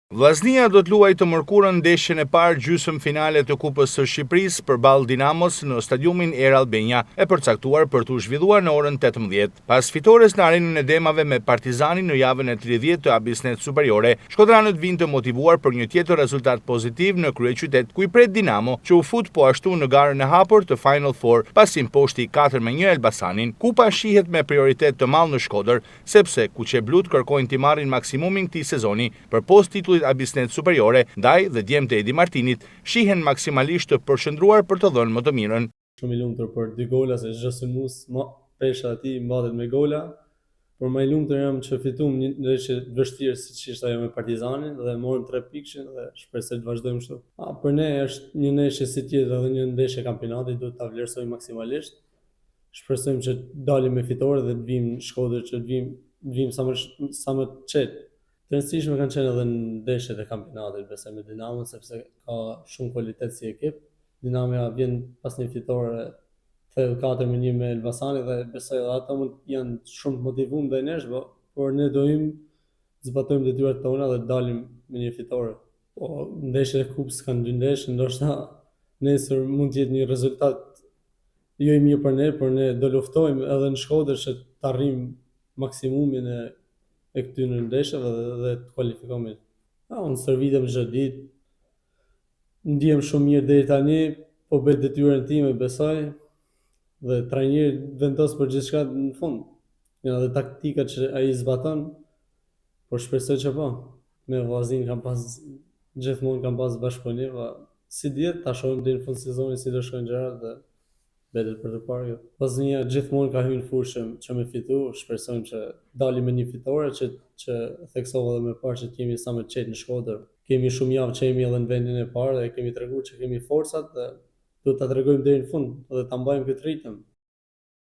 Vllaznia do të luajë të mërkurën ndeshjen e parë gjysmë finale të Kupës së Shqipërisë përballë Dinamos në stadiumin Air Albania, e përcaktuar për t'u zhvilluar në orën 18. Pas fitores në Arenën e Demave me Partizanin në javën e 30 të Abisnet Superiore, shkodranët vinë të motivuar për një tjetër rezultat pozitiv në kryeqytet, ku i pret Dinamo, që u fut po ashtu në garën e hapur të Final Four, pasi imposhti 4-1 Elbasanin. Kupa shihet me prioritet të madh në Shkodër, sepse kuqeblut kërkojnë t'i marrin maksimumin këtij sezoni për post titullit Abisnet Superiore, ndaj dhe djemtë e Edi Martinit shihen maksimalisht të përshëndruar për të dhënë më të mirën. Shumë i lumtur për 2 gola, se çdo sulmues pesha e tij mbatet me gola, por më i lumtur jam që fitum një ndeshje të vështirë siç ishte ajo me Partizanin dhe morëm 3 pikë dhe shpresoj të vazhdojmë kështu. Për ne është një ndeshje si tjetër edhe një ndeshje kampionati, duhet ta vlerësojmë maksimalisht. Shpresojmë që dalim me fitore dhe të vim në Shkodër, që të vim sa më qetë. Të rëndësishme kanë qenë edhe në ndeshjet e kampionatit, besoj me Dinamo, sepse ka shumë kualitet si ekip. Dinamo vjen pas një fitore 4-1 me Elbasanin dhe besoj edhe ata janë shumë të motivuar ndaj nesh, por ne dojmë të zbatojmë detyrat tona dhe të dalim me një fitore. Po ndeshjet e kupës kanë 2 ndeshje, ndoshta nesër mund të jetë një rezultat jo i mirë për ne, por ne do luftojmë edhe në Shkodër që të arrijmë maksimumin e këtyre ndeshjeve dhe të kualifikohemi. Unë stërvitem çdo ditë, ndihem shumë mirë deri tani, po bëj detyrën time, besoj, dhe trajneri vendos për gjithçka në fund. Janë edhe taktikat që ai zbaton, por shpresoj që po. Me vllaznin gjithmonë kam pas bashkëpunim, si dihet ta shohim deri në fund sezonit si do shkojnë gjërat dhe betet për të parë. Vllaznia gjithmonë ka hyrë në fushë që me fitu, shpresojmë që dalim me një fitore që theksova edhe më parë që kemi sa më të qetë në Shkodër. Kemi shumë javë që jemi edhe në vendin e parë dhe kemi treguar që kemi forcat dhe duhet ta tregojmë deri në fund dhe ta mbajmë këtë ritëm.